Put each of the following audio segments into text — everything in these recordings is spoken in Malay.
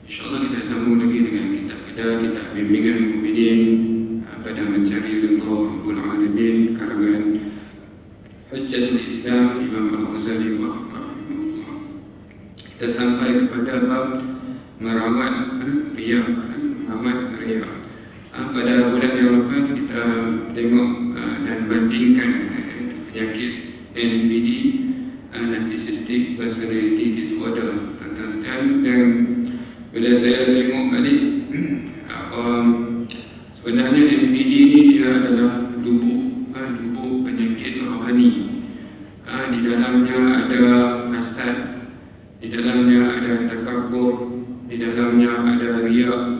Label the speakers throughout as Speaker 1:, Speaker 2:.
Speaker 1: InsyaAllah kita sambung lagi dengan kitab kita, kitab Bimbingan Mukminin pada Mencari Ridha Rabbul Alamin, karangan Hujjatul Islam Imam Al-Ghazali rahimahullah. Kita sampai kepada bab merawat riya, merawat riya. Pada bulan yang lepas kita tengok dan bandingkan penyakit NPD, Narcissistic Personality Disorder, dan bila saya tengok balik sebenarnya NPD ni dia adalah lubuk penyakit rohani. Di dalamnya ada hasad, di dalamnya ada takabur, di dalamnya ada riya,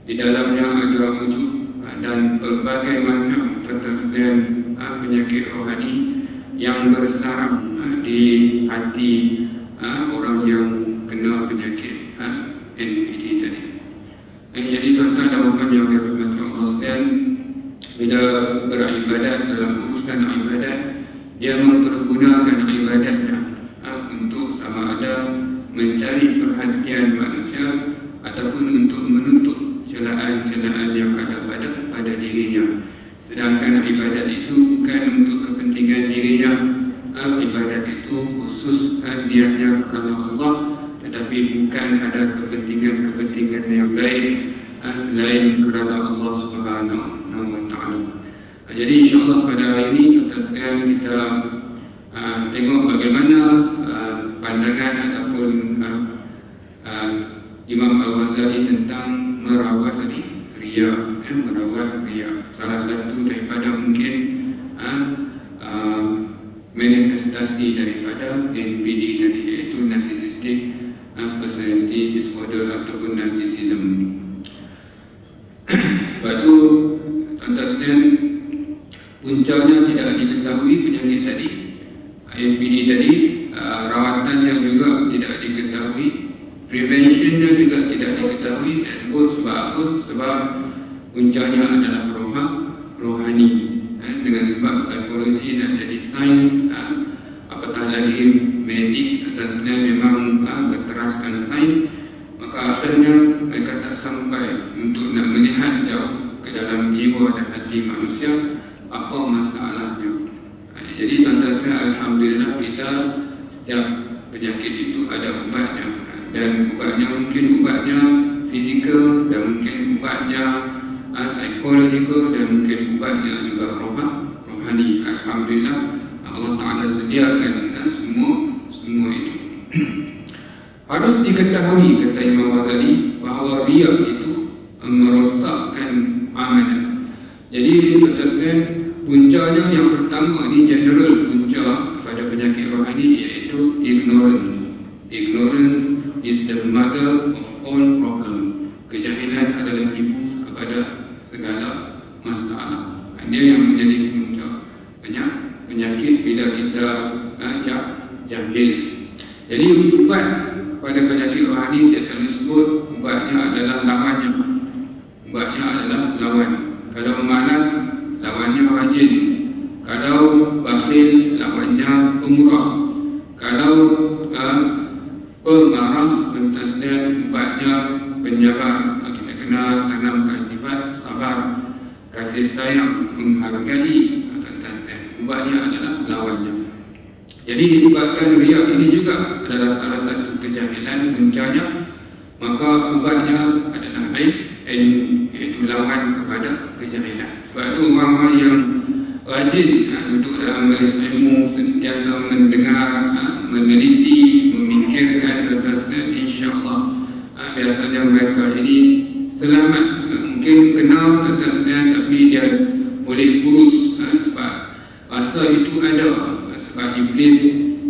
Speaker 1: di dalamnya ada ujub, dan berbagai macam pertasdian penyakit rohani yang bersarang di hati orang yang kena penyakit NPD tadi. Jadi tuan-tuan dan puan yang dirahmati Allah sekalian, bila beribadat dalam urusan ibadat, dia mempergunakan ibadatnya untuk sama ada mencari perhatian manusia ataupun untuk menutup celaan-celaan yang ada pada dirinya. Sedangkan ibadat itu bukan untuk kepentingan dirinya. Ibadat itu khusus niatnya kerana Allah, tetapi bukan ada kepentingan yang lain selain kerana Allah Subhanahu wa Ta'ala. Jadi insyaAllah pada hari ini kita tengok bagaimana pandangan ataupun Imam Al-Ghazali tentang merawat riya, merawat riya. Salah satu daripada mungkin manifestasi daripada NPD tadi, iaitu Narcissistic Personality Disorder ataupun Narcissism. Sebab itu tuan-tuan sekalian, puncanya tidak diketahui penyakit tadi, NPD tadi, rawatannya juga tidak diketahui, preventionnya juga tidak diketahui. Saya sebut sebab apa? Sebab puncanya adalah rohani. Dengan sebab psikologi nak jadi sains, apatah lagi medik dan sebenarnya memang berteraskan sains, maka akhirnya mereka tak sampai untuk nak melihat jauh ke dalam jiwa dan hati manusia apa masalahnya. Jadi tuan-tuan sekalian, alhamdulillah kita setiap penyakit itu ada ubatnya, dan ubatnya mungkin ubatnya fizikal, dan mungkin ubatnya psikologikal, dan mungkin ubatnya juga rohani. Alhamdulillah Allah Ta'ala sediakan semua itu. Harus diketahui, kata Imam Ghazali, bahawa riya itu merosakkan amalan. Jadi tuan-tuan, puncanya yang pertama ni, general punca kepada penyakit rohani, iaitu ignorance. Ignorance is the mother of all problem. Kejahilan adalah ibu kepada segala masalah. Dia yang menjadi punca penyakit bila kita jahil. Jadi ubat pada penyakit rohani, saya selalu sebut, ubatnya adalah lawannya. Ubatnya adalah lawan. Kalau malas, lawannya rajin. Kalau bakhil, lawannya pemurah. Kalau pemarah, pentasdian, ubatnya penyabar. Kita kena tanamkan sifat sabar, kasih sayang, menghargai. Ubatnya adalah lawannya. Jadi disebabkan riya ini juga adalah salah satu kejahilan puncanya, maka ubatnya adalah ilmu, iaitu lawan kepada kejahilan. Sebab itu orang-orang yang rajin duduk dalam majlis ilmu, sentiasa mendengar, meneliti, memikirkan atas, insya-Allah biasanya mereka ini selamat. Mungkin kenal atasnya, tapi dia boleh urus, sebab rasa itu ada. Sebab iblis,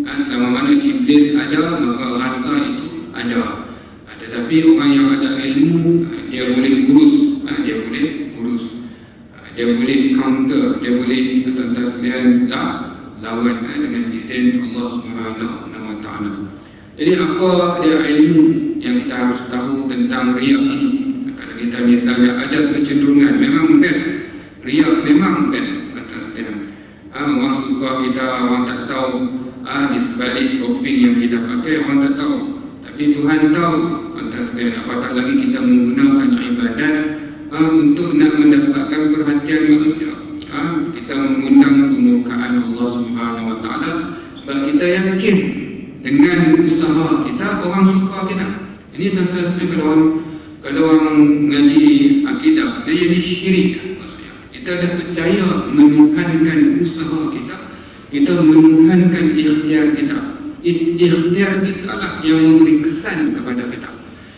Speaker 1: selama mana iblis ada, maka rasa itu ada. Tetapi orang yang ada ilmu, dia boleh urus, dia boleh counter, dia boleh tuan-tuan sekalian lawan dengan izin Allah Subhanahu wa Ta'ala. Jadi apa dia ilmu yang kita harus tahu tentang riya ini? Kalau kita misalnya ada kecenderungan, memang best, riya memang best. Orang suka kita, orang tak tahu di sebalik topik yang kita pakai, orang tak tahu. Tapi Tuhan tahu. Lantas sekalian, apatah lagi kita menggunakan ibadat untuk nak mendapatkan perhatian manusia. Kita mengundang kemurkaan Allah Subhanahu Wa Taala sebab kita yakin dengan usaha kita orang suka kita. Ini tuan-tuan sekalian, kalau orang ngaji akidah dia jadi syirik. Maksudnya kita dah percaya menuhankan usaha kita, kita menuhankan ikhtiar kita. Ikhtiar kita lah yang memberi kesan kepada kita.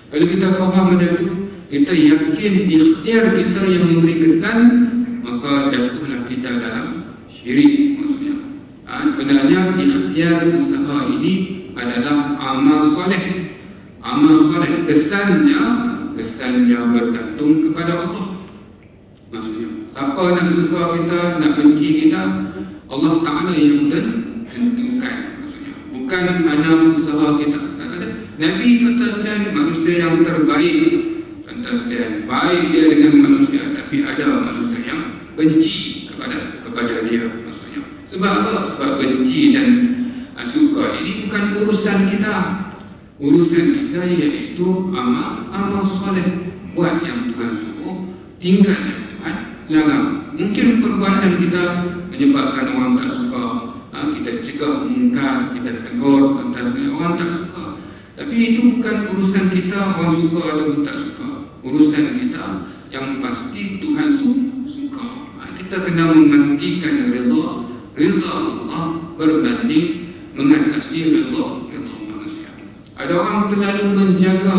Speaker 1: Kalau kita faham benda itu, kita yakin ikhtiar kita yang memberi kesan, maka jatuhlah kita dalam syirik. Maksudnya sebenarnya ikhtiar usaha ini adalah amal soleh. Amal soleh kesannya bergantung kepada Allah. Maksudnya siapa nak suka kita, nak benci kita, Allah Ta'ala yang tentukan. Maksudnya bukan hanya usaha kita. Nabi katakan manusia yang terbaik, katakan baik dia dengan manusia, tapi ada manusia yang benci kepada dia. Maksudnya sebab apa? Sebab benci dan suka ini bukan urusan kita. Urusan kita iaitu amal soleh. Buat yang Tuhan suruh, tinggal yang Tuhan larang. Mungkin perbuatan kita menyebabkan orang tak suka, kita cegah mungkar, kita tegur orang tak suka. Tapi itu bukan urusan kita orang suka atau tak suka. Urusan kita yang pasti Tuhan suka. Kita kena memastikan rida Allah berbanding mengatasi rida manusia. Ada orang terlalu menjaga,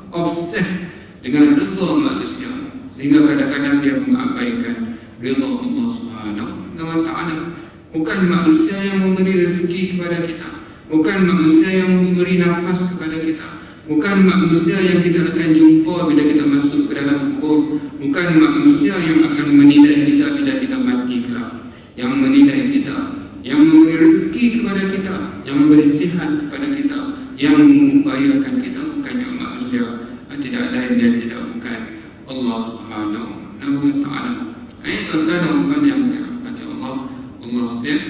Speaker 1: obses dengan rida manusia, sehingga kadang-kadang dia mengabaikan rida Allah Subhanahu Wa Taala. Bukan manusia yang memberi rezeki kepada kita, bukan manusia yang memberi nafas kepada kita, bukan manusia yang kita akan jumpa bila kita masuk ke dalam kubur, bukan manusia yang akan menilai kita bila kita mati kelak. Yang menilai kita, yang memberi rezeki kepada kita, yang memberi sihat kepada kita, yang mengupayakan kita, bukannya manusia, tidak lain dan tidak bukan Allah Subhanahu Wa Taala. Tuan-tuan yang dirahmati Allah sekalian,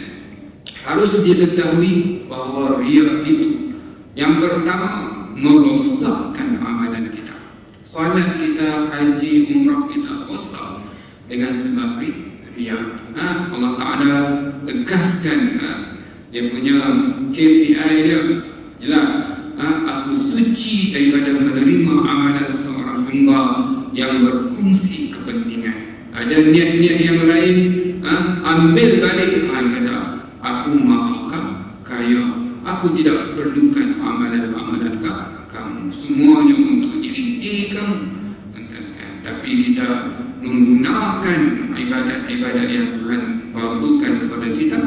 Speaker 1: harus diketahui bahawa riya itu yang pertama merosakkan amalan kita. Solat kita, haji, umrah kita rosak dengan sebab riya. Allah Ta'ala tegaskan dia punya KPI dia jelas. Aku suci daripada menerima amalan seorang hamba yang berkongsi kepentingan. Ada niat-niat yang lain, ambil balik. Tuhan kata, aku maha kaya, aku tidak perlukan amalan-amalan kamu, semuanya untuk diri kamu. Tapi kita menggunakan ibadat-ibadat yang Tuhan fardukan kepada kita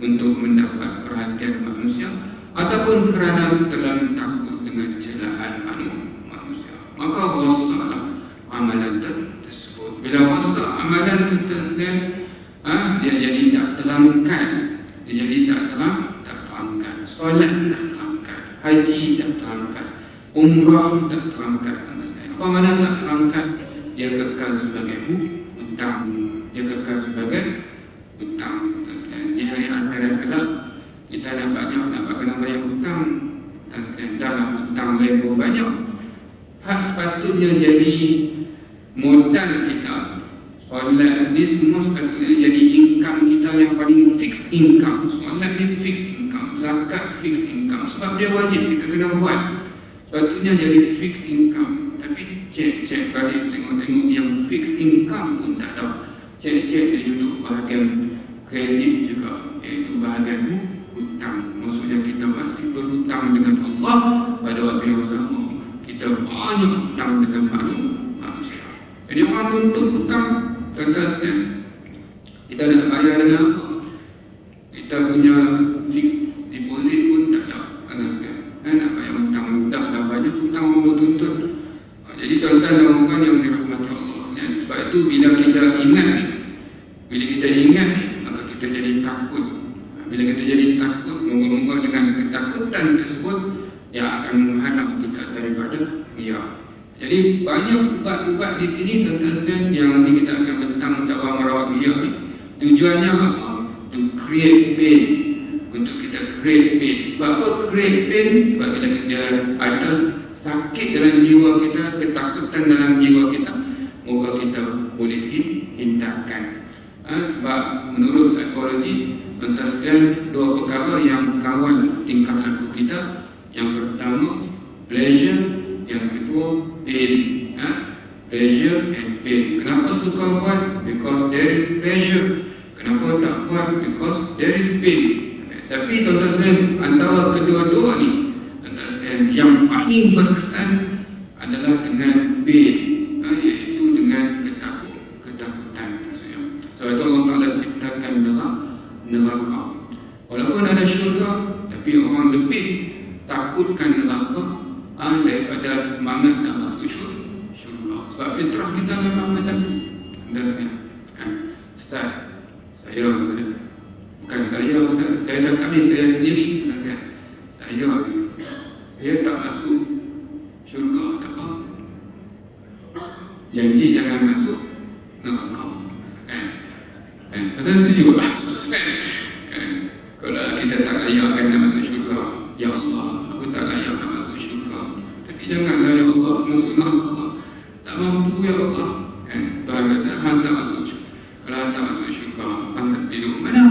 Speaker 1: untuk mendapat perhatian manusia, ataupun kerana terlalu takut dengan celaan manusia, maka rosaklah amalan tersebut. Bila rosak amalan tersebut, dia jadi tak terangkat, dia jadi tak terangkat. Solat tak terangkat, haji tak terangkat, umrah tak terangkat. Apa mana tak terangkat? Dia kekal sebagai hutang, dia kekal sebagai hutang. Di hari akhirat kelak kita nak kena bayar hutang, dalam hutang lebar banyak. Hak sepatutnya jadi modal kita. Solat ni semua sepatutnya jadi income kita yang paling fixed income. Solat ni fixed income, zakat fixed income, sebab dia wajib kita kena buat. Sepatutnya jadi fixed income. Tapi cek balik, tengok yang fixed income pun tak tahu. Cek dia duduk bahagian kredit juga, iaitu bahagian hutang. Maksudnya kita masih berhutang dengan Allah. Pada waktu yang sama kita banyak hutang dengan manusia. Jadi orang tuntut hutang, tuan-tuan, kita nak bayar dengan apa? Kita punya fixed deposit pun tak ada. Nak bayar hutang mudah dah, banyak hutang orang tuntut. Jadi tuan-tuan dan puan yang dirahmati Allah sekalian, sebab itu bila kita ingat maka kita jadi takut. Bila kita jadi takut, moga-moga dengan ketakutan tersebut yang akan menghalang kita daripada riya. Jadi banyak ubat-ubat di sini tuan-tuan sekalian yang nanti kita akan tentang cara merawat riya ni. Tujuannya apa? To create pain. Untuk kita create pain. Sebab apa create pain? Sebab bila kita ada sakit dalam jiwa kita, ketakutan dalam jiwa kita, moga kita boleh dihindarkan. Sebab menurut psikologi, mentaskan dua perkara yang kawan tingkah laku kita. Yang pertama pleasure, yang kedua pain. Pleasure and pain. Kenapa suka buat? Because there is pleasure. Kenapa tak buat? Because there is pain. Tapi tuan-tuan sekalian, antara kedua-dua ni, yang paling berkesan adalah dengan pain, iaitu dengan ketakutan. Sebab itu Allah Ta'ala ciptakan neraka. Walaupun ada syurga, tapi orang lebih takutkan neraka daripada semangat nak masuk syurga. Sebab fitrah kita memang macam tu. Ustaz, bukan saya cakap ni, saya sendiri. Saya tak masuk syurga, tak apa. Janji jangan masuk neraka. Betul, setuju lah. Kalau kita tak layak nak masuk syurga, ya Allah, aku tak layak nak masuk syurga, tapi janganlah ya Allah masuk neraka. Tak mampu ya Allah. Tuhan kata, hantar masuk syurga. Kalau hantar masuk syurga, hantar hidup mana?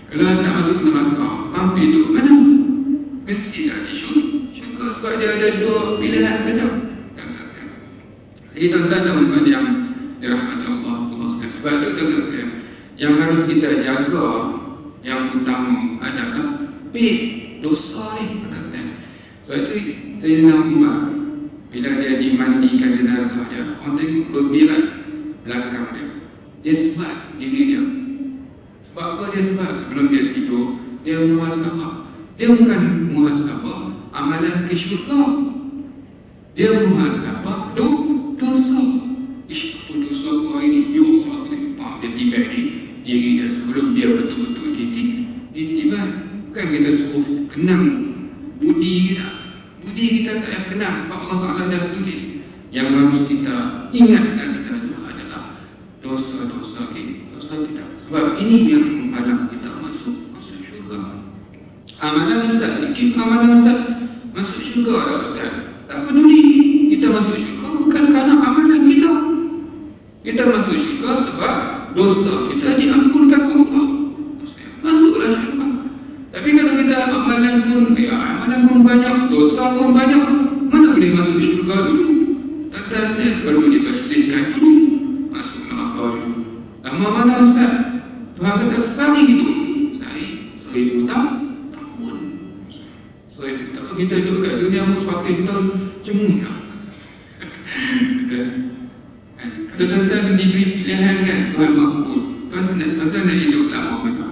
Speaker 1: Kalau hantar masuk neraka, hantar hidup mana? Mesti ada syurga, sebab dia ada dua pilihan saja. Jadi tuan-tuan dan puan yang dirahmati Allah sekalian, sebab itu tuan-tuan sekalian, yang harus kita jaga yang utama adalah dosa ni, tuan-tuan sekalian. Sebab itu Sayyidina Umar, bila dia dimandikan jenazah dia, orang tengok berbirat belakang dia. Dia sebat diri dia. Sebab apa dia sebat? Sebelum dia tidur, dia muhasabah. Dia bukan muhasabah amalan ke syurga, dia muhasabah dosa. Apa dosa aku hari ni? Ya Allah, dia tiba di diri dia sebelum dia betul-betul ditibai. Bukan kita suruh kenang budi kita. Budi kita tak payah kenang, sebab Allah Ta'ala dah tulis. Yang harus kita ingatkan sekarang adalah dosa-dosa kita. Sebab ini yang menghalang kita masuk syurga. Amalan Ustaz sikit, amalan Ustaz masuk syurga dah Ustaz. Tak peduli kita masuk syurga bukan kerana amalan kita. Kita masuk syurga sebab dosa kita diampunkan Allah. Masuklah syurga. Tapi kalau kita amalan pun banyak, dosa pun banyak, mana boleh masuk syurga dulu? Atasnya perlu dibersihkan dulu, masuk neraka dulu. Lama mana Ustaz? Tuhan kata sehari hidup, 1000 tahun. Kalau kita duduk kat dunia pun 100 tahun cemuh dah. Kalau tuan-tuan diberi pilihan kan, Tuhan mampu. Tuan-tuan nak hidup lama mana?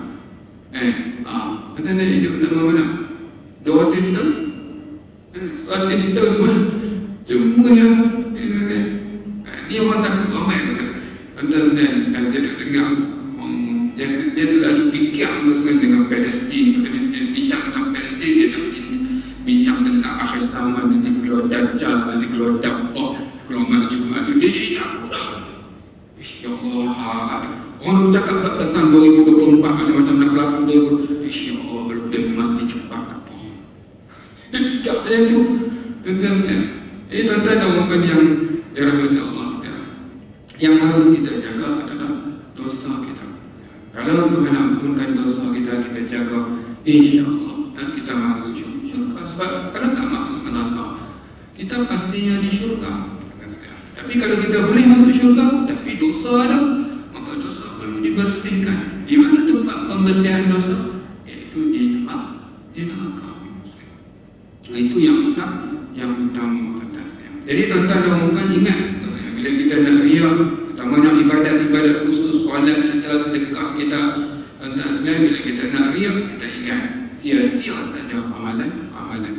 Speaker 1: Tuan-tuan nak hidup lama mana? 200 tahun? 100 tahun pun cemuh ya. Ni orang takut ramai. Tuan-tuan kan saya duduk tengah dia terlalu fikir dengan Palestin. Dia bincang tentang Palestin, dia bincang tentang akhir zaman, nanti keluar Dajjal, nanti keluar Dabba, keluar Maju. Dia jadi takut dah. Ya Allah, orang cakap tentang 2024 macam-macam nak berlaku dia. Ya Allah, kalau dia mati cepat apa. Dia fikir macam tu. Tuan-tuan, tuan-tuan dan puan yang dirahmati Allah sekalian, yang harus kita jaga adalah dosa kita. Kalau Tuhan ampunkan dosa kita, kita jaga, insya-Allah kita masuk syurga. Sebab kalau tak masuk neraka, kita pastinya di syurga. Tapi kalau kita boleh masuk syurga tapi dosa ada, maka dosa perlu dibersihkan. Di mana tempat pembersihan dosa? Iaitu di neraka. Itu yang utama. Jadi tuan-tuan dan puan ingat, bila kita nak riak, utamanya ibadat-ibadat khusus, solat kita, sedekah kita, tuan-tuan sekalian, bila kita nak riak, kita ingat sia-sia saja amalan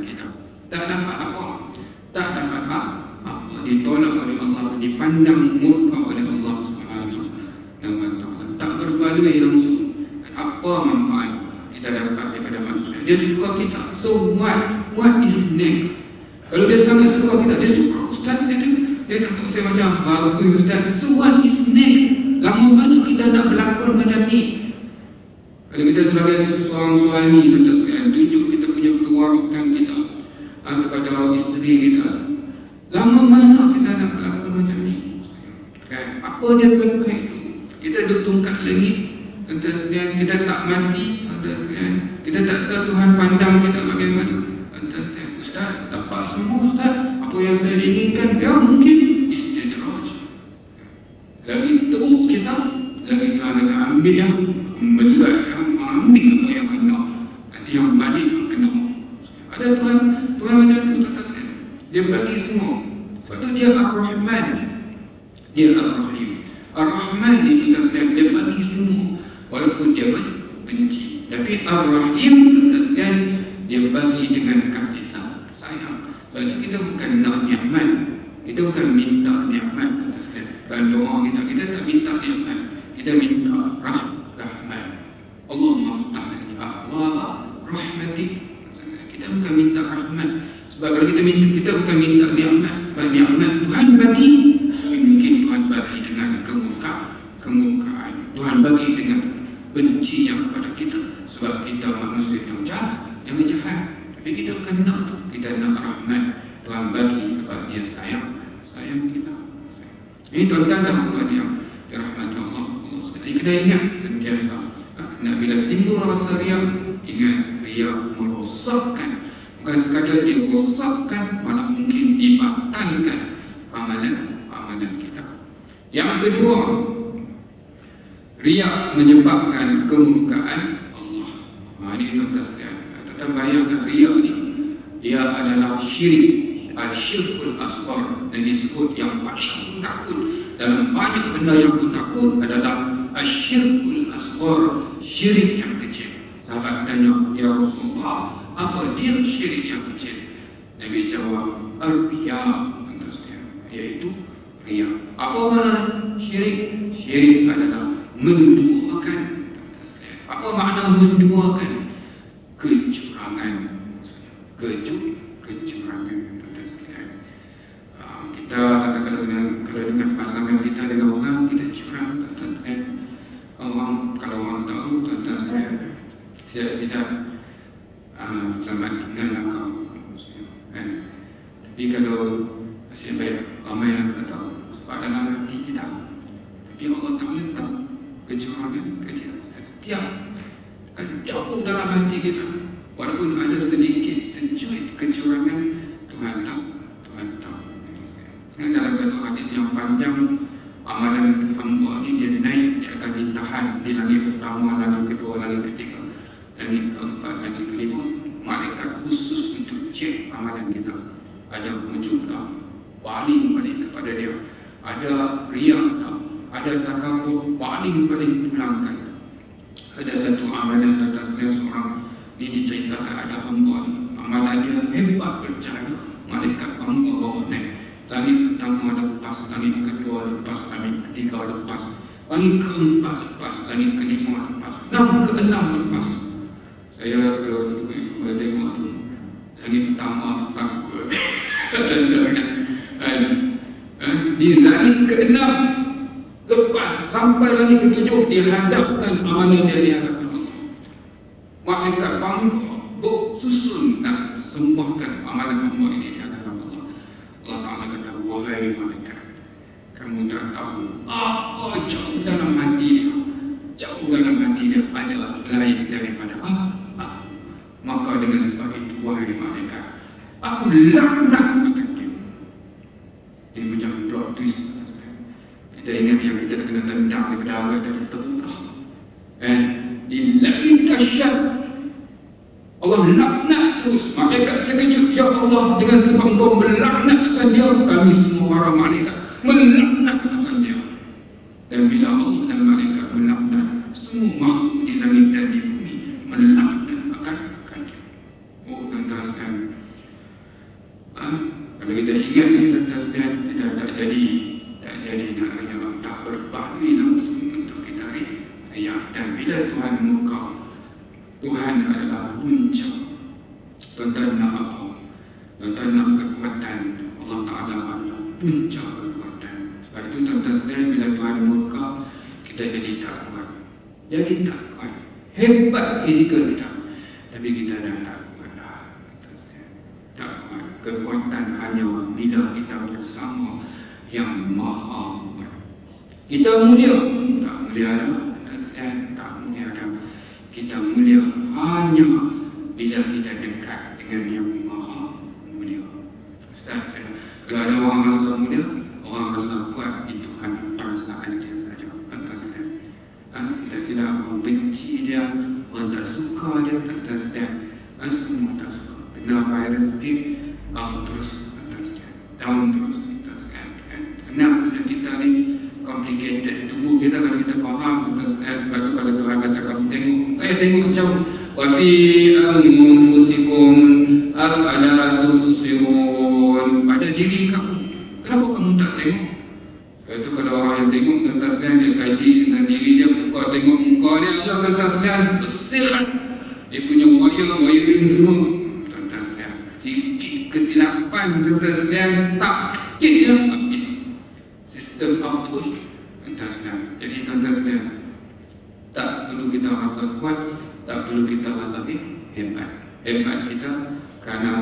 Speaker 1: kita. Tak dapat apa, ditolak oleh Allah, dipandang murka oleh Allah Subhanahu wa Ta'ala. Tak berbaloi langsung. Apa manfaat kita dapat daripada manusia? Dia suka kita. So what is next? Kalau dia sangat suka kita, dia suka Ustaz saya tu. Dia tak tahu saya macam bagus Ustaz. So what is next? Lama mana kita nak berlakon macam ni? Kalau kita sebagai seorang suami, kita tunjuk kita punya kewarukan kita. kepada isteri kita. Lama mana kita nak melakukan macam ni? Kan? Apa dia selepas itu? Kita duduk tungkat lagi, tuan-tuan sekalian, kita tak mati, tuan-tuan sekalian. Kita tak tahu Tuhan pandang kita bagaimana. Tuan-tuan sekalian, Ustaz, dapat semua Ustaz, apa yang saya inginkan, ya mungkin istidraj. Lagi teruk kita, lagi Tuhan akan ambil yang melat, ambil apa yang kena, nanti yang balik yang kena. Ada Tuhan macam tu, tuan-tuan sekalian. Dia bagi semua. Sebab tu dia Ar-Rahman, dia Ar-Rahim. Ar-Rahman ni tuan-tuan sekalian, dia bagi semua walaupun dia benci. Tapi Ar-Rahim tuan-tuan sekalian, dia bagi dengan kasih sayang. Sebab tu kita bukan nak nikmat, kita bukan minta nikmat, tuan-tuan sekalian. Dalam doa kita tak minta nikmat, kita minta rahmat. Allah maftah li abwaaba rahmatik. Kita bukan minta rahmat. Sebab kalau kita minta, kita bukan minta nikmat. Sebab nikmat Tuhan bagi, tapi mungkin Tuhan bagi dengan kemurkaan. Tuhan bagi dengan benci yang kepada kita. Sebab kita manusia yang jahat. Tapi kita bukan nak tu. Kita nak rahmat. Tuhan bagi sebab dia sayang kita. Ini tuan-tuan dan puan yang dirahmati Allah. Kita ingat sentiasa, bila timbul rasa riak, ingat riak merosakkan. Bukan sekadar dia rosakkan, malah mungkin dibatalkan amalan kita. Yang kedua, riak menyebabkan kemurkaan Allah. Ini tuan-tuan sekalian. Tuan-tuan bayangkan riak ni, ia adalah syirik, al-syirkul asghar, dan disebut yang paling aku takut dalam banyak benda yang aku takut adalah al-syirkul asghar, syirik yang kecil. Sahabat tanya, ya Rasulullah, apa dia syirik yang kecil? Nabi jawab, ar-riya, iaitu riya. Apa makna syirik? Syirik adalah menduakan. Apa makna menduakan? Kecurangan. Kecurangan. Kita katakan kalau dengan pasangan kita dengan orang, kita curang, tuan-tuan sekalian. Kalau orang tahu, tuan-tuan sekalian, tidak selamat tinggal kau. Kan? Tapi kalau nasib baik ramai yang tak tahu, sebab dalam hati kita. Tapi Allah tak letak kecurangan kecil. Setiap jauh dalam hati kita, walaupun ada sedikit secuit kecurangan, Tuhan tahu. Dalam satu hadis yang panjang, amalan hamba ini dia naik, dia akan ditahan di langit pertama, langit kedua, langit ketiga, langit keempat, langit kelima. Malaikat khusus untuk cek amalan kita. Ada wujud tak? Paling kepada dia. Ada riak tak? Ada takabur? Paling pulangkan. Ada satu amalan atas seorang ini diceritakan, ada hamba, amalan dia hebat bercahaya. Malaikat bangga bawa naik. Langit pertama lepas, langit kedua lepas, langit ketiga lepas, langit keempat lepas, langit kelima lepas, keenam lepas. Saya kalau tengok tu, langit pertama sangkut. Di langit keenam lepas sampai langit ketujuh, dihadapkan amalan dia di hadapan Allah. Malaikat bangga bersusun nak sembahkan amalan hamba ini di hadapan Allah. Allah Ta'ala kata, wahai malaikat, kamu tak tahu apa jauh dalam hati dia. Jauh dalam hati dia ada selain daripada aku. Maka dengan sebab itu, wahai malaikat, aku laknat akan dia. Ini macam plot twist. Kita ingat yang kita kena tendang daripada awal tadi terlah. Di langit dahsyat Allah laknat terus. Malaikat terkejut, ya Allah, dengan sebab engkau melaknatkan dia, kami semua para malaikat melaknatkan dia. Dan bila Allah dan malaikat melaknat, semua makhluk di langit dan di bumi melaknatkan dia. Oh, tuan-tuan sekalian, kalau kita ingat ni, tuan-tuan sekalian, kita tak jadi nak riak, tak berbaloi langsung untuk kita riak. Dan bila Tuhan murka, Tuhan adalah punca. Tuan-tuan nak apa? Tuan-tuan nak kekuatan, Allah Ta'ala adalah punca kekuatan. Sebab itu tuan-tuan sekalian, bila Tuhan murka, kita jadi tak kuat. Hebat fizikal kita, tapi kita dah tak kuat lah. Tak kuat. apabila kita bersama yang Maha Mulia. Kita mulia, tak mulia dah. Tak mulia dah. Kita mulia hanya bila kita dekat dengan yang Maha Mulia. Ustaz, kalau ada orang rasa mulia, orang rasa kuat, itu hanya perasaan dia saja. Pantaskan. Sila-sila orang benci dia, orang tak suka dia, pantaskan. Semua tak suka. Kena virus sikit, terus pantaskan. Down terus pantaskan. Senang saja kita ni complicated. Tubuh kita kalau kita faham pantaskan. Sebab tu kalau Tuhan kata kamu tengok, saya tengok macam wa fi anfusikum afala tubsirun, pada diri kamu. Kenapa kamu tak tengok? Itu kalau orang yang tengok pantaskan, dia kaji dengan diri dia, buka tengok muka dia, dia pantaskan bersihkan. Dia punya wiring semua. Pantaskan sikit kesilapan, pantaskan tak sikit dia habis sistem output. Pantaskan. Jadi pantaskan, tak perlu kita rasa kuat, tak perlu kita rasa hebat. Hebat kita kerana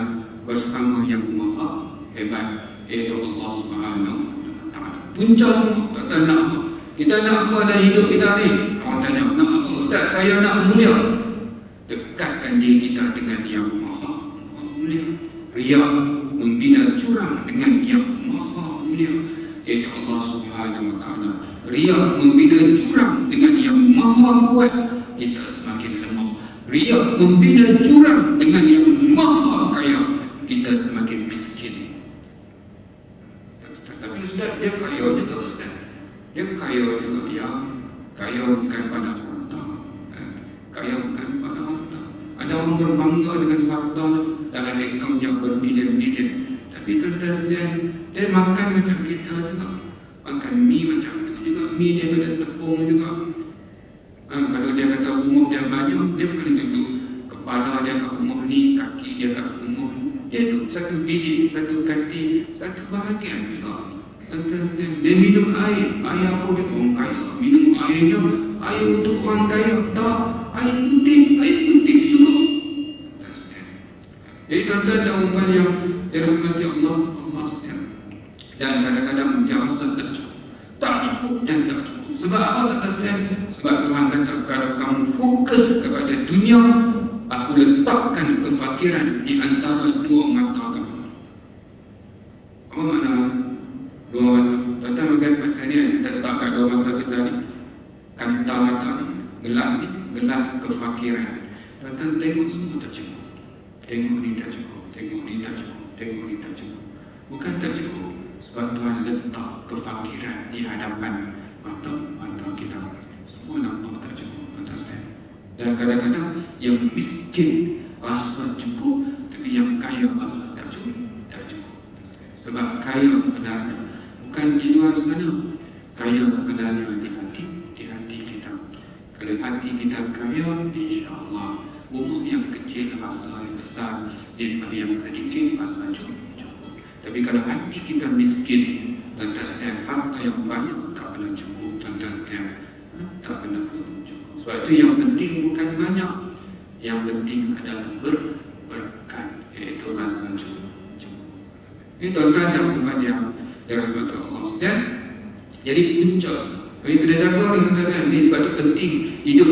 Speaker 1: bersama yang Maha Hebat, iaitu Allah Subhanahu wa Ta'ala. Punca semua, tak nak apa. Kita nak apa dalam hidup kita ni? Orang tanya, nak apa? Ustaz, saya nak mulia. Dekatkan diri kita dengan yang Maha Mulia. Riya membina jurang dengan yang Maha Mulia, iaitu Allah Subhanahu wa Ta'ala. Riya membina jurang dengan yang Maha Kuat, kita semakin lemah. Riya membina jurang dengan yang Maha Kaya, kita semakin miskin. Tapi Ustaz, dia kaya juga Ustaz. Dia kaya juga, ya. Kaya bukan pada harta. Kaya bukan pada harta. Ada orang berbangga dengan harta dalam account yang berbilion-bilion. Tapi tuan-tuan dia makan macam kita juga. Makan mie macam tu juga. Mie dia ada tepung juga. Kalau dia kata rumah dia banyak, dia bukan duduk kepala dia kat rumah ni, kaki dia kat rumah ni. Dia duduk satu bilik, satu katil, satu bahagian juga. Dia minum air. Air apa dia? Orang kaya minum airnya, air untuk orang kaya. Tak, air putih juga. Jadi tuan-tuan dan puan yang dirahmati Allah sekalian. Dan kadang-kadang dia rasa tak cukup dan tak cukup. Sebab apa kata sekalian? Sebab Tuhan kata, kalau kamu fokus kepada dunia, aku letakkan kefakiran di antara dua mata kamu. Apa makna dua mata? Tuan-tuan makan pasal ni, kita letakkan dua mata kita ni, kanta mata ni, gelas ni, gelas kefakiran. Tuan-tuan tengok semua tak cukup. Tengok ni tak cukup, tengok ni tak cukup, tengok ni tak cukup. Bukan tak cukup, sebab Tuhan letak kefakiran di hadapan mata kita. Semua nampak tak cukup, understand? Dan kadang-kadang yang miskin rasa cukup, tapi yang kaya rasa tak cukup. Sebab kaya sebenarnya bukan di luar sana. Kaya sebenarnya di hati kita. Kalau hati kita kaya, insya-Allah rumah yang kecil rasa besar, daripada yang sedikit rasa cukup. Tapi kalau hati kita miskin, tuan-tuan sekalian, harta yang banyak tak pernah cukup, tuan-tuan sekalian, tak pernah cukup. Sebab itu yang penting bukan banyak, yang penting adalah berkat, iaitu rasa cukup. Ini tuan-tuan dan puan yang dirahmati Allah sekalian. Jadi punca semua. Jadi kena jaga ni tuan-tuan. Ini sebab itu penting hidup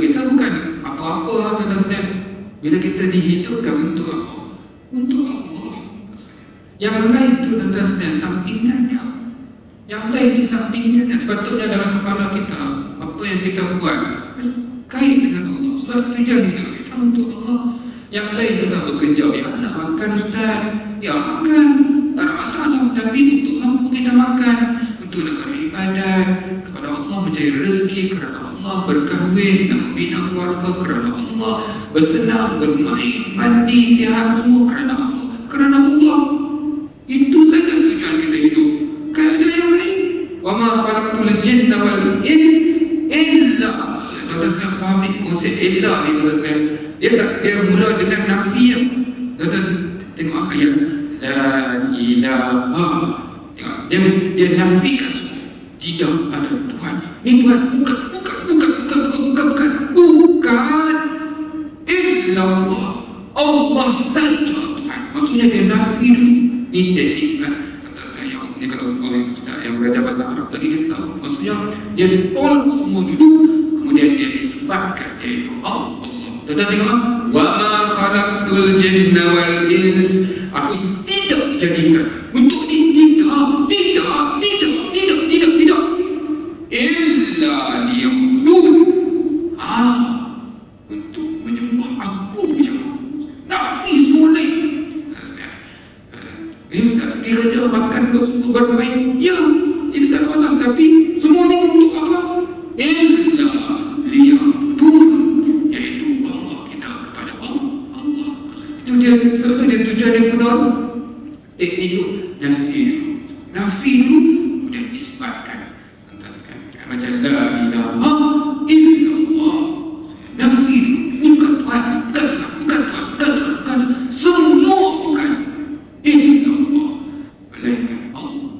Speaker 1: kita bukan apa-apa tuan-tuan sekalian. Bila kita dihidupkan untuk apa? Untuk Allah. Yang lain itu tuan-tuan sekalian sampingannya. Yang lain di sampingannya, sepatutnya dalam kepala kita. Apa yang kita buat kait dengan Allah. Sebab tujuan kita untuk Allah. Yang lain kita bekerja, ya nak makan Ustaz, ya makan, tak ada masalah. Tapi untuk apa kita makan? Untuk nak beribadat kepada Allah, mencari rezeki kerana Allah, berkahwin, nak membina keluarga kerana Allah, bersenam, bermain, mandi, sihat semua kerana Allah. Kerana Allah. Itu saja tujuan kita hidup. Kan ada yang lain. Wa ma khalaqtul jinna wal ins illa. Tuan-tuan sekalian faham konsep illa ni tuan-tuan sekalian. Dia mula dengan nafiah. Tuan-tuan tengok ayat la ilaha. Tengok dia nafikan semua. Tidak ada Tuhan. Ni Tuhan bukan illallah. Allah saja Tuhan. Maksudnya dia nafi dulu. Ini teknik kan. Yang ini kalau orang Ustaz yang belajar bahasa Arab lagi dia tahu. Maksudnya dia tolak semua dulu, kemudian dia isbatkan, yaitu Allah. Tetapi tengok, wa ma khalaqtul jinna wal ins, aku tidak dijadikan untuk ini, tidak illa liya'budun, untuk menyembah aku saja. Nafi semua lain. Ini Ustaz, dia kerja makan bermain, ya, itu tak ada masalah. Tapi semua ni untuk apa? Illa liya'budun, yaitu bawa kita kepada Allah. Itu dia, sebab itu dia tujuan yang benar. Teknik itu nafi dulu, kemudian isbatkan. Macam la ilaha illallah, nafi dulu, bukan Tuhan, bukan semua bukan. Illallah, melainkan Allah.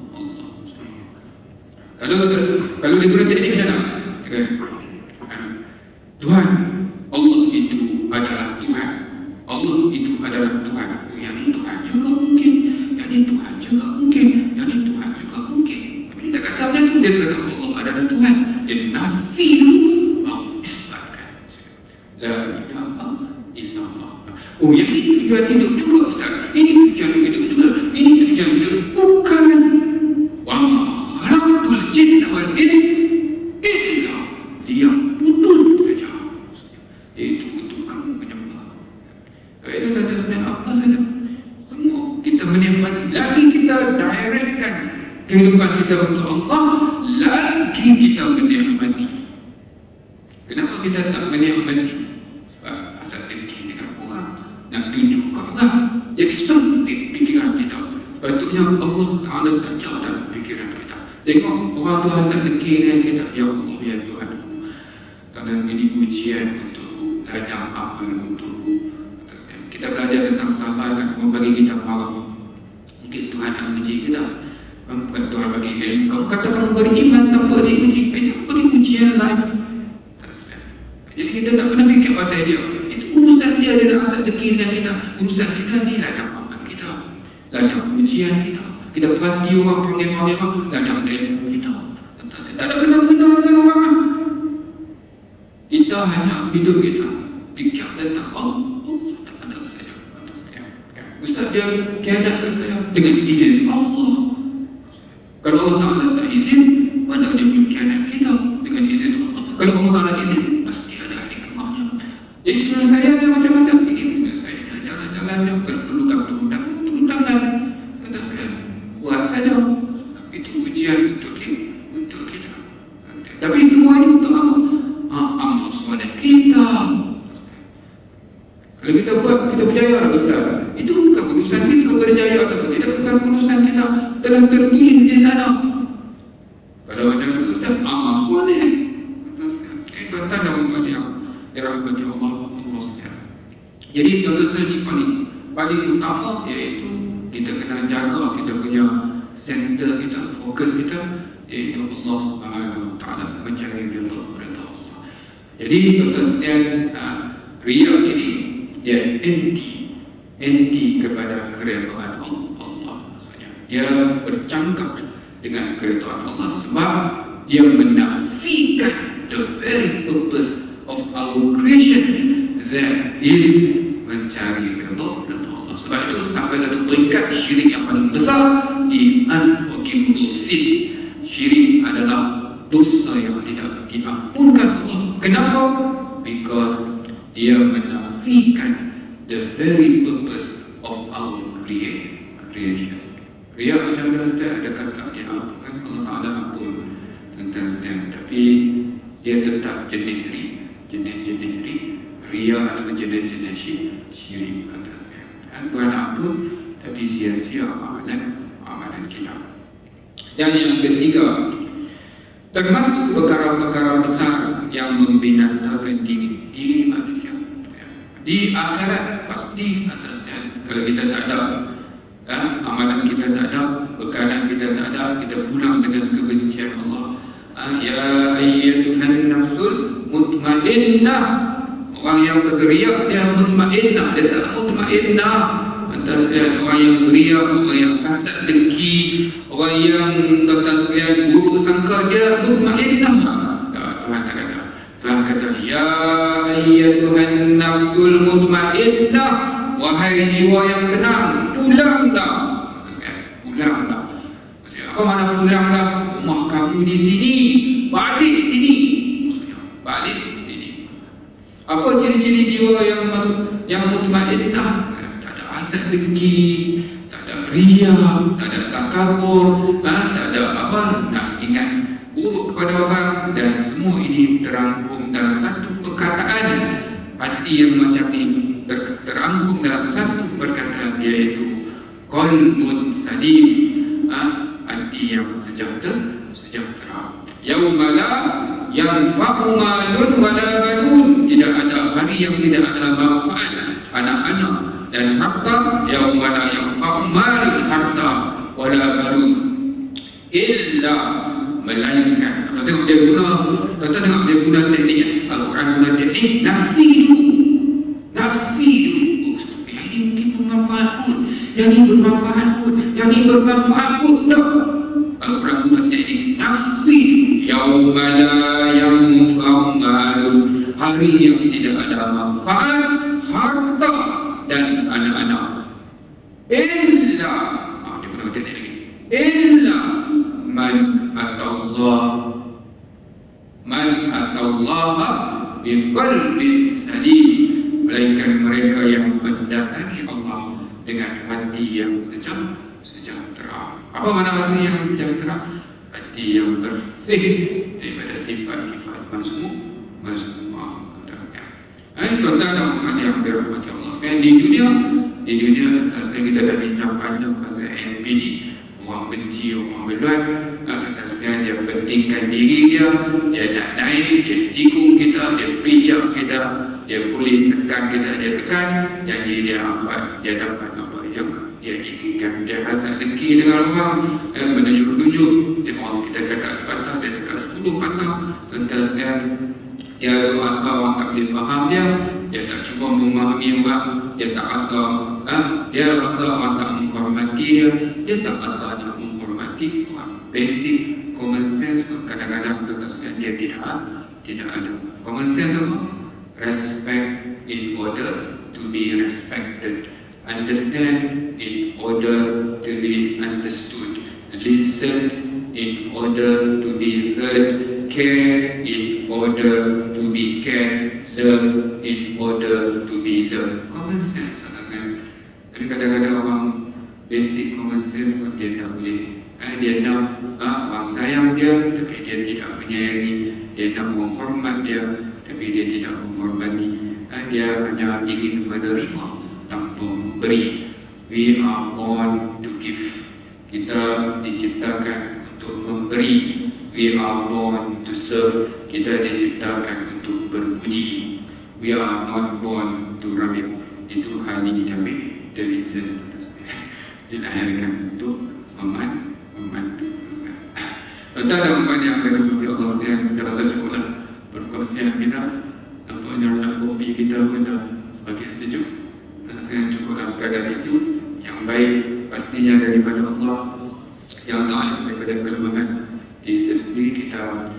Speaker 1: Kalau dia guna teknik macam mana? Tuhan, Allah itu adalah Tuhan. Allah itu adalah Tuhan. Yang ini Tuhan juga mungkin, yang ini Tuhan juga mungkin, yang ini Tuhan juga mungkin. Tapi dia tak kata macam tu. Dia kata Allah adalah Tuhan. Dia nafi dulu, baru isbatkan. La ilaha illallah. Oh, yang ini tujuan hidup juga Ustaz. Ini tujuan hidup juga. Ini tujuan hidup bukan. Wa ma khalaqtul jinna wal ins illa liya'budun saja. Itu untuk kamu menyembah. Itu tanda sebenarnya apa saja. Semua kita menikmati. Lagi kita directkan kehidupan kita untuk Allah, lagi kita menikmati. Kenapa kita tak menikmati? Sebab asal dengki dengan orang, nak tunjuk ke orang. Jadi sempit pikiran kita. Sepatutnya Allah Ta'ala saja dalam pikiran kita. Tengok orang tu asal dengki dengan kita. Ya Allah, ya Tuhanku, kerana ini ujian untukku, ladang amal untukku. Kita belajar tentang sabar kan, membagi kita marah. Mungkin Tuhan nak uji kita. Bukan Tuhan bagi ilmu. Kamu kata kamu beriman tanpa diuji. Aku bagi ujian life. Jadi kita tak pernah fikir pasal dia. Itu urusan dia nak asal dengki dengan kita. Urusan kita ni ladang amal kita, ladang ujian kita. Kita perhati orang, panggil orang, ladang ilmu kita. Tak ada benar-benar dengan orang. Kita hanya hidup kita fikir tentang Allah. Tak ada saja. Ustaz dia kianatkan saya dengan izin Allah. Kalau Allah Ta'ala tak izin, mana dia boleh kianat kita dengan izin Allah? Kalau Allah Ta'ala izin, pasti ada hikmahnya. Jadi penyelesaian dia macam-macam. Ini penyelesaiannya, jalan-jalannya. Kalau perlukan perundangan, kata saya, buat saja. Itu ujian untuk kita. Tapi semua ini untuk apa? Amal soleh kita. Kalau kita buat, kita berjaya, Ustaz. Itu bukan urusan kita berjaya atau tidak, bukan urusan kita. Telah tertulis di sana. Kalau macam itu Ustaz, amal soleh. Tanda umat yang dirahmati Allah sekalian. Jadi tuan-tuan ini paling utama, iaitu kita kena jaga kita punya center kita, fokus kita, iaitu Allah Subhanahu Wa Taala, mencari ridha Allah. Jadi tuan-tuan sekalian, riya ini dia anti kepada keridhaan Allah. Maksudnya dia bercangkap dengan keridhaan Allah sebab dia menafikan the very purpose of our creation, that is mencari ridha Allah. Sebab itu sampai satu peringkat syirik yang paling besar, di unforgivable sin. Syirik adalah dosa yang tidak diampunkan Allah. Kenapa? Because dia menafikan the very purpose of our creation. Riya macam mana Ustaz? Ada kata dia ampunkan, Allah Ta'ala ampun tentang sedang. Tapi dia tetap jenis riya atau jenis syirik kata saya. Tuhan ampun, tapi sia-sia amalan kita. Dan yang ketiga, termasuk perkara-perkara besar yang membinasakan diri manusia. Di akhirat pasti atasnya, kalau kita tak ada amalan kita tak ada, bekalan kita tak ada, kita pulang dengan kebencian Allah. Ya ayyatuhan nafsul mutmainnah. Orang yang berteriak dia mutmainnah, dia tak mutmainnah. tuan-tuan sekalian, orang yang riak, orang yang hasad dengki, orang yang tuan-tuan sekalian buruk sangka, dia mutmainnah. Tuhan tak kata. Tuhan kata, ya ayyatuhan nafsul mutmainnah, wahai jiwa yang tenang, pulanglah. Pulanglah. Apa makna pulanglah? Rumah kamu di sini, balik sini. Maksudnya balik sini. Apa ciri-ciri jiwa yang mutmainnah? Tak ada hasad dengki, tak ada riya, tak ada takabur, tak ada apa nak ingat buruk kepada orang, dan semua ini terangkum dalam satu perkataan. Hati yang macam ini terangkum dalam satu perkataan, iaitu qalbun salim, hati yang sejahtera. Yaumala yanfa'u malun wala banun, tidak ada hari yang tidak ada manfaat anak-anak dan harta. Yaumala yanfa'u malun, harta, wala banun, illa, melainkan. Tuan tengok dia guna teknik. Al-Quran guna teknik nafi dulu. Yang ini mungkin bermanfaat kot, yang ini bermanfaat kot, yang ini bermanfaat kot. Tak. Al-Quran guna teknik nafi. Yaumala yanfa'u malun, hari yang tidak ada manfaat harta dan anak-anak. Illa, dia guna teknik lagi. Illa man atallaha biqalbin salim, melainkan mereka yang mendatangi Allah dengan hati yang sejahtera. Apa makna hati yang sejahtera? Hati yang bersih daripada sifat-sifat mazmum. Tuan-tuan dan puan yang dirahmati Allah sekalian, di dunia tuan-tuan sekalian, kita dah bincang panjang pasal NPD, orang benci, orang beluat. Tuan-tuan sekalian, dia pentingkan diri dia nak naik, dia sikung kita, dia pijak kita, dia boleh tekan kita, dia tekan, jadi dia dapat apa yang dia inginkan. Dia hasad dengki dengan orang, menunjuk-nunjuk. Orang kita cakap sepatah, dia cakap 10 patah. Tuan-tuan sekalian, dia rasa orang tak boleh faham dia tak cuba memahami orang, dia tak rasa dia rasa orang tak menghormati dia tak rasa nak menghormati orang. Basic common sense pun kadang-kadang tuan-tuan sekalian dia tidak ada. Common sense apa? Respect in order to be respected, understand in order to be understood, listen in order to be heard, care in order to be cared, love in order to be loved. Common sense, kan? Tapi kadang-kadang orang basic common sense pun dia tak boleh. Dia nak orang sayang dia, tapi dia tidak menyayangi. Dia nak menghormat dia, tapi dia tidak menghormati. Dia hanya ingin menerima tanpa memberi. We are born to give. Kita diciptakan untuk memberi. We are born to serve. Kita diciptakan untuk berbudi. We are not born to ramil. Itu Harley Davidson. Dilahirkan untuk membantu. Tuan-tuan dan puan yang dirahmati Allah sekalian, saya rasa cukuplah perkongsian kita. Nampaknya nak kopi kita pun dah sebagian sejuk. Saya cukuplah sekadar itu. Yang baik pastinya daripada Allah, yang tak daripada kelemahan di sendiri. Kita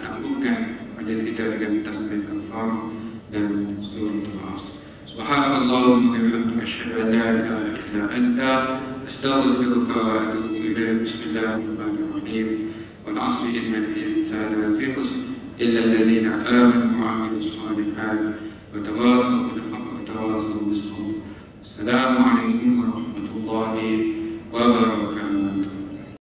Speaker 1: tangguhkan majlis kita dengan tasbih kafarah dan surah Al-As. Subhanallahumma wa bihamdika, asyhadu an la ilaha illa anta, astaghfiruka wa atubu ilaik. Bismillahirrahmanirrahim. Wal 'asri innal insana lafi khusr illa alladhina amanu wa 'amilus shalihat wa tawassaw bil haqqi wa tawassaw bis sabr. Assalamu alaikum warahmatullahi wabarakatuh.